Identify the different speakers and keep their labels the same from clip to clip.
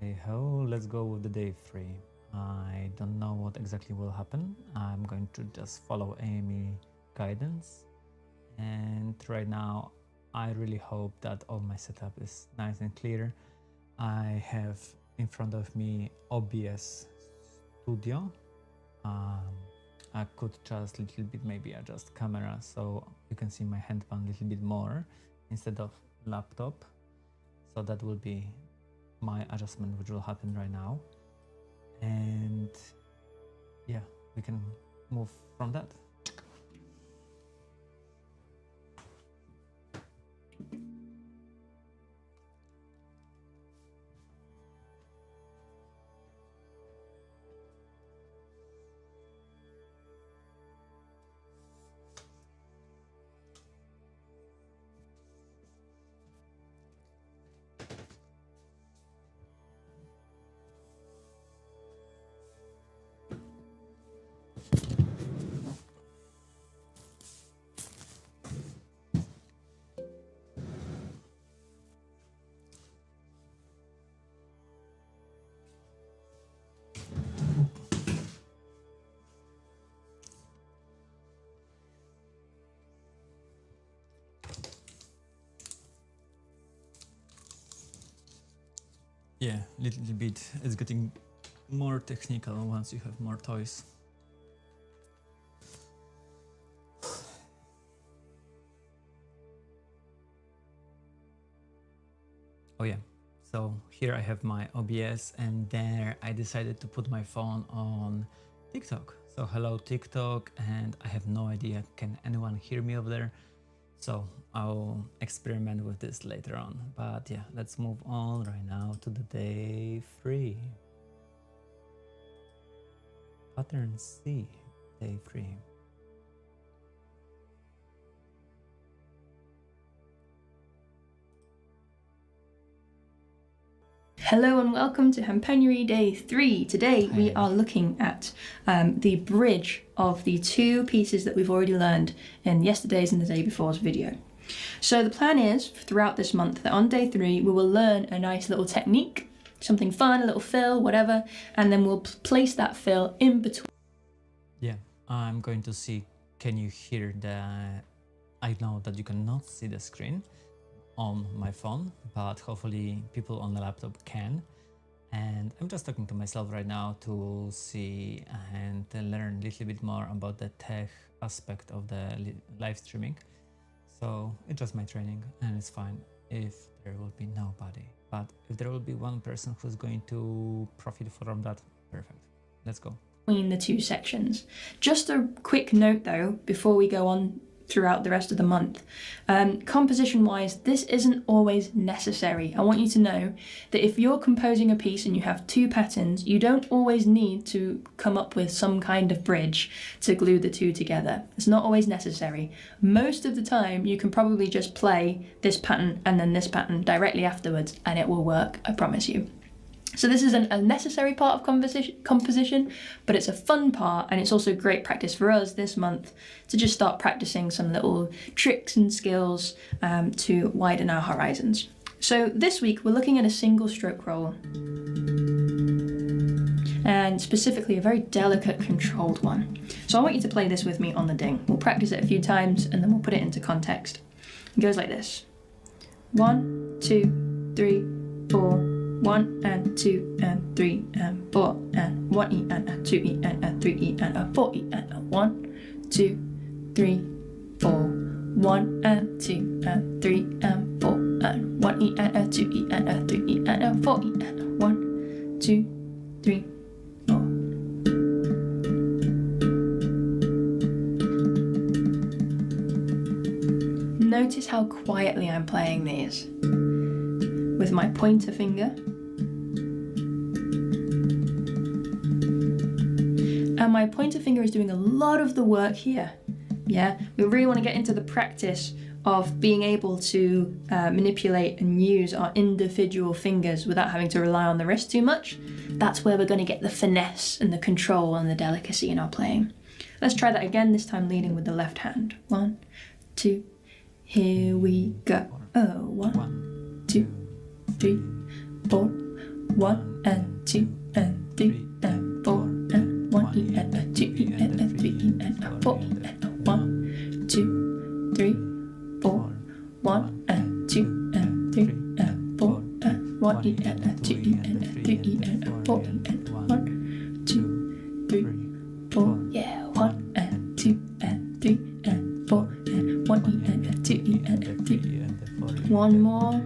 Speaker 1: Hey ho, let's go with the day 3. I don't know what exactly will happen. I'm going to just follow Amy guidance, and right now I really hope that all my setup is nice and clear. I have in front of me OBS Studio. I could just a little bit maybe adjust camera so you can see my handpan a little bit more instead of laptop. So that will be my adjustment which will happen right now. And yeah, we can move from that. Yeah, little bit. It's getting more technical once you have more toys. Oh yeah, so here I have my OBS, and there I decided to put my phone on TikTok. So hello TikTok, and I have no idea can anyone hear me over there. So I'll experiment with this later on. But yeah, let's move on right now to the day 3. Pattern C, day 3.
Speaker 2: Hello and welcome to Handpanuary Day 3. Today we are looking at the bridge of the 2 pieces that we've already learned in yesterday's and the day before's video. So the plan is, throughout this month, that on day 3 we will learn a nice little technique, something fun, a little fill, whatever, and then we'll place that fill in between.
Speaker 1: Yeah, I'm going to see, can you hear the... I know that you cannot see the screen on my phone, but hopefully people on the laptop can. And I'm just talking to myself right now to see and learn a little bit more about the tech aspect of the live streaming. So it's just my training, and it's fine if there will be nobody. But if there will be one person who's going to profit from that, perfect. Let's go.
Speaker 2: Between the 2 sections. Just a quick note though, before we go on throughout the rest of the month. Composition wise, this isn't always necessary. I want you to know that if you're composing a piece and you have 2 patterns, you don't always need to come up with some kind of bridge to glue the 2 together. It's not always necessary. Most of the time you can probably just play this pattern and then this pattern directly afterwards and it will work, I promise you. So this isn't a necessary part of composition, but it's a fun part, and it's also great practice for us this month to just start practicing some little tricks and skills to widen our horizons. So this week we're looking at a single stroke roll, and specifically a very delicate controlled one. So I want you to play this with me on the ding. We'll practice it a few times and then we'll put it into context. It goes like this. 1, 2, 3, 4. 1 and 2 and 3 and 4 and 1 E and a 2 E and a 3 E and a 4 E and a 1, 2, 3, 4. 1 and 2 and 3 and 4 and 1 E and a 2 E and a 3 E and a 4 E and a 1, 2, 3, 4. Notice how quietly I'm playing these. With my pointer finger. And my pointer finger is doing a lot of the work here. Yeah, we really want to get into the practice of being able to manipulate and use our individual fingers without having to rely on the wrist too much. That's where we're going to get the finesse and the control and the delicacy in our playing. Let's try that again, this time leading with the left hand. 1, 2, here we go. 1, 2, 3, 4. 1 and 2 and 3 and 4 and 1 E and a 2 E and a 3 E and a 4 E and a 1, 2, 3, 4, 1 and 2 and 3 and 4 and 1 E and a 2 E and a 3 E and a 4 E and 1, 2, 3, 4. Yeah, 1 and 2 and 3 and 4 and 1 E and a 2 E and a 3. One more.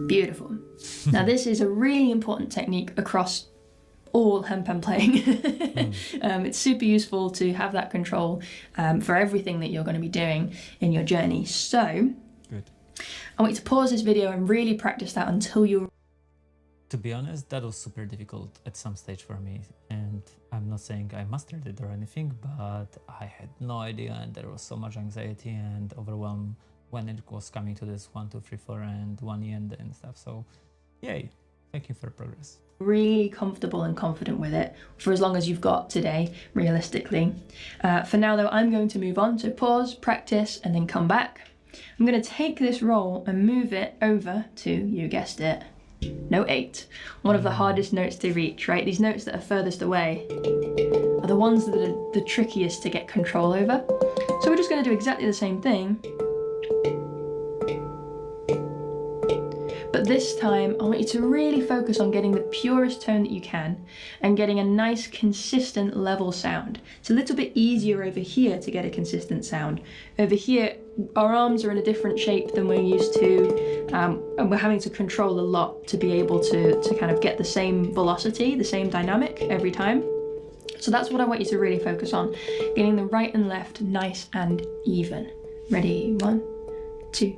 Speaker 2: Beautiful. Now this is a really important technique across all handpan playing. It's super useful to have that control for everything that you're going to be doing in your journey. So
Speaker 1: Good.
Speaker 2: I want you to pause this video and really practice that until you're...
Speaker 1: To be honest, that was super difficult at some stage for me, and I'm not saying I mastered it or anything, but I had no idea, and there was so much anxiety and overwhelm when it was coming to this 1, 2, 3, 4 and 1 end and stuff. So yay, thank you for progress.
Speaker 2: really comfortable and confident with it for as long as you've got today, realistically. For now though, I'm going to move on to pause, practice, and then come back. I'm going to take this roll and move it over to, you guessed it, note 8, one of the hardest notes to reach, right? These notes that are furthest away are the ones that are the trickiest to get control over. So we're just going to do exactly the same thing, but this time I want you to really focus on getting the purest tone that you can and getting a nice consistent level sound. It's a little bit easier over here to get a consistent sound. Over here our arms are in a different shape than we're used to, and we're having to control a lot to be able to kind of get the same velocity, the same dynamic every time. So that's what I want you to really focus on, getting the right and left nice and even. Ready? 1, 2,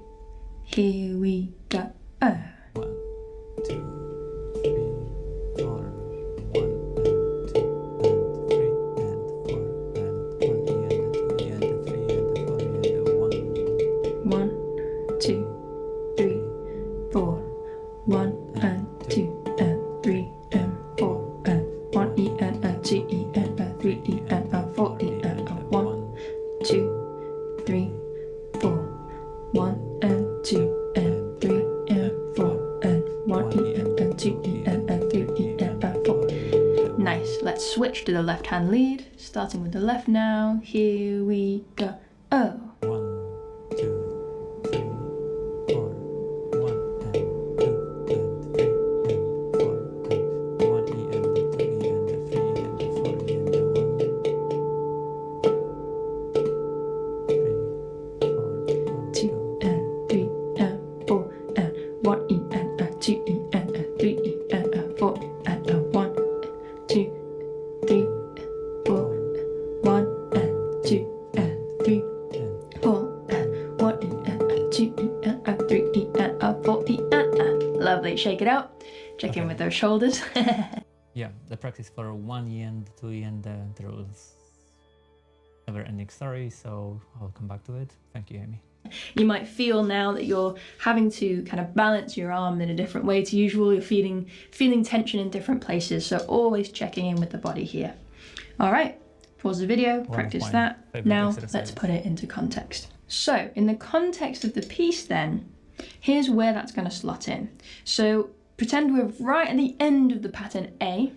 Speaker 2: here we go.
Speaker 1: 1, 2, 3, 4, 1 and 2 and 3 and 4 and 1 and 2 and 3 and 4 and 2 and 3 and 4 and 1 E and a 2 E and a 3 E and a 4 E and a 1, 2, 3, 4, 1 and 2 and 3 and 4 and 1 E and a 2 E and a 3 E and a 4. Nice. Let's switch to the left hand lead, starting with the left now. Here we go. 1, 2, 3, 4, 1 and 2 and 3 and 4 and 1 E and a 2 E and a 3 and a 4 E and a 1,
Speaker 2: 2 and 3 and 4 and 1 E and a 2 E and a 3 E and a 4 and a 1, 2, 3, 4, 1 and 2 and 3, 4 and 1 E and a 2 E and a 3 E and a 4 E and a. Lovely. Shake it out. Check in with those shoulders.
Speaker 1: Yeah, the practice for 1 E and 2 E and there was never-ending story, so I'll come back to it. Thank you, Amy.
Speaker 2: You might feel now that you're having to kind of balance your arm in a different way to usual. You're feeling tension in different places, so always checking in with the body here. All right, pause the video, practice that. Now let's put it into context. So in the context of the piece then, here's where that's going to slot in. So pretend we're right at the end of the pattern A,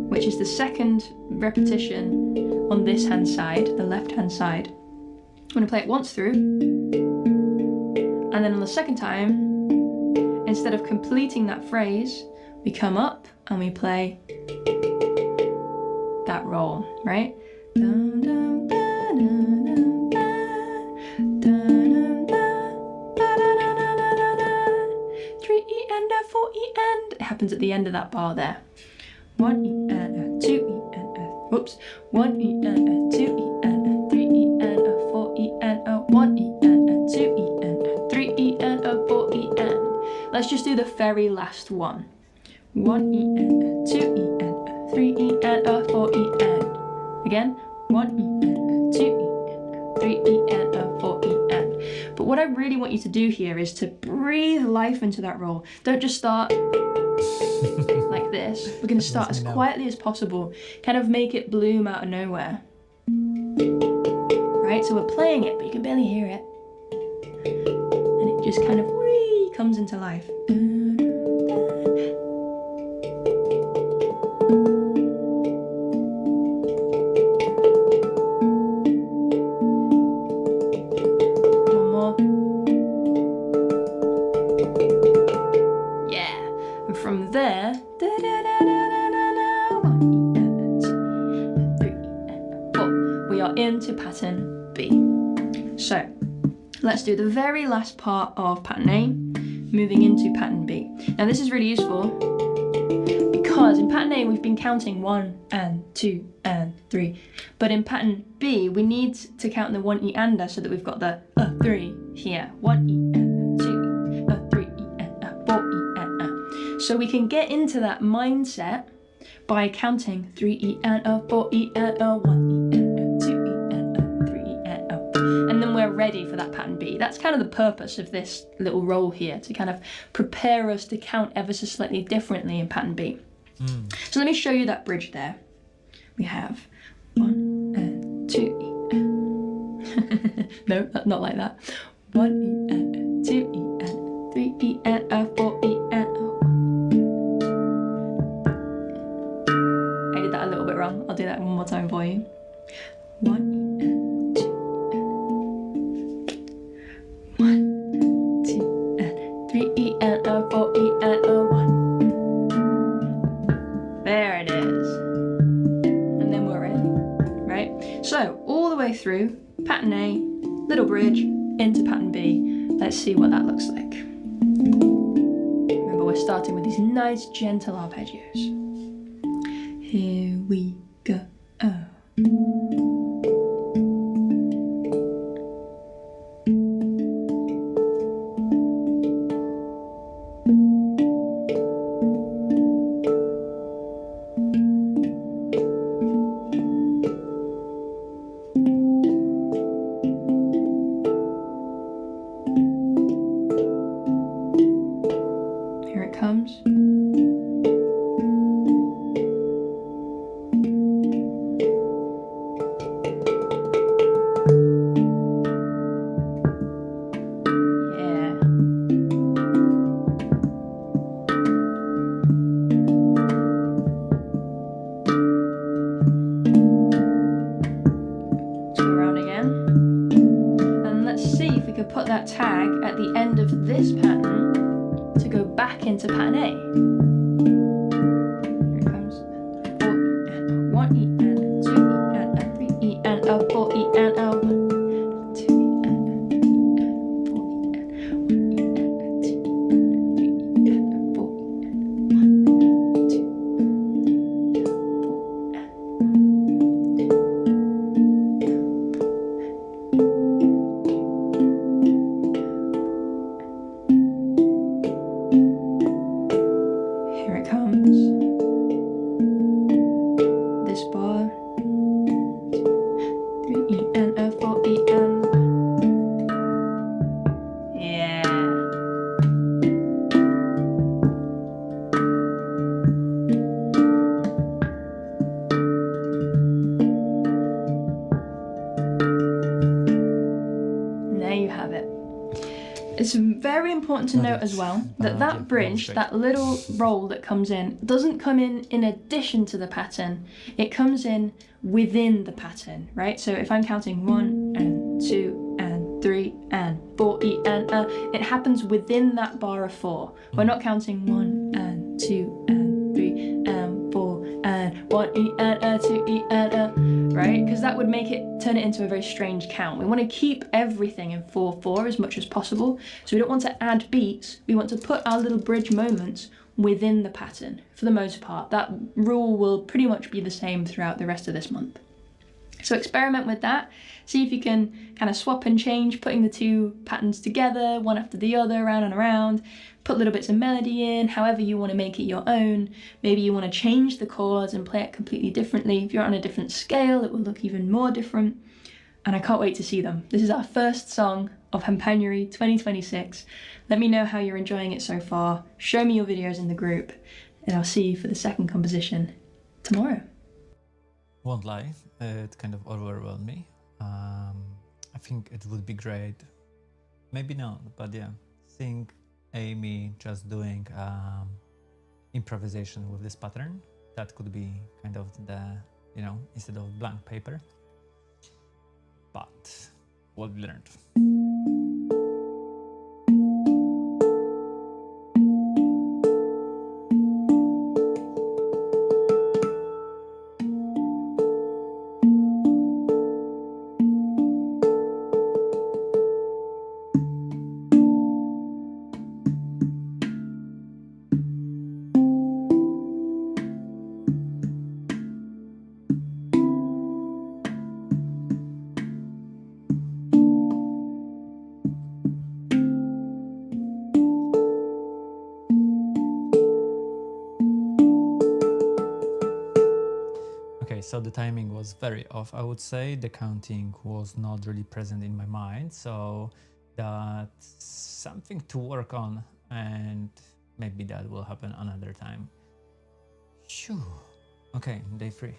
Speaker 2: which is the second repetition on this hand side, the left hand side. I'm going to play it once through, and then on the second time, instead of completing that phrase, we come up and we play that roll, right? Dum, dum, da, dum, dum, da, dum, da, ba, da, da, da, da, da, da. 3 E and a 4 E and. It happens at the end of that bar there. 1 E and a 2 E and a, whoops, 1 E and a 2 E and a 3 E and a 4 E and a 1 E and a 2 E and a 3 E and a 4 E and. Let's just do the very last one. 1 E and a 2 E and a 3 E and a 4 E and. Again, 1 E and a 2 E and a 3 E and a 4 E and. But what I really want you to do here is to breathe life into that roll. Don't just start like this, we're going to start as quietly as possible, kind of make it bloom out of nowhere. Right, so we're playing it, but you can barely hear it. And it just kind of comes into life. One more. Yeah, and from there, we are into pattern B. So let's do the very last part of pattern A, moving into pattern B. Now this is really useful because in pattern A we've been counting 1 and 2 and 3, but in pattern B we need to count the 1 and so that we've got the 3 here. 1 and 2 3 and 4 and so we can get into that mindset by counting 3 and 4 and 1 and 2 and 3 and and then we're ready for that pattern B. That's kind of the purpose of this little roll here, to kind of prepare us to count ever so slightly differently in pattern B. So let me show you that bridge there. We have 1 and 2 no, not like that. 1 and 2 and 3 and 4 and I did that a little bit wrong. I'll do that one more time for you. 1 and 2 1, 2 and 3 and 4 and 1. There it is. And then we're in, right? So all the way through pattern A, little bridge into pattern B. Let's see what that looks like. Remember, we're starting with these nice gentle arpeggios. Here we go. Here it comes. Put that tag at the end of this pattern to go back into pattern A. Here it comes. 4 and 1 E and 2 E and 3 E and 4 E and 1 2 E and 4 E and 1 E and 2 E and 4 E and 1 2 Here it comes. This bar. 3 E and 4 E and 1. Yeah. There you have it. It's very important to note as well that that bridge, that little roll that comes in, doesn't come in addition to the pattern. It comes in within the pattern, right? So if I'm counting 1 and 2 and 3 and 4 E and it happens within that bar of 4. We're not counting 1 and 2 and 3 and 4 and 1 E and 2 E and right? Because that would turn it into a very strange count. We want to keep everything in 4/4 as much as possible. So we don't want to add beats. We want to put our little bridge moments within the pattern for the most part. That rule will pretty much be the same throughout the rest of this month. So experiment with that. See if you can kind of swap and change, putting the two patterns together, one after the other, around and around. Put little bits of melody in, however you want to make it your own. Maybe you want to change the chords and play it completely differently. If you're on a different scale, it will look even more different. And I can't wait to see them. This is our first song of Handpanuary 2026. Let me know how you're enjoying it so far. Show me your videos in the group. and I'll see you for the second composition tomorrow.
Speaker 1: Won't lie, it kind of overwhelmed me. I think it would be great, maybe not, but yeah, seeing Amy just doing improvisation with this pattern, that could be kind of the, you know, instead of blank paper. But what we learned. Okay, so the timing was very off, I would say. The counting was not really present in my mind, so that's something to work on, and maybe that will happen another time. Phew. Okay, day 3.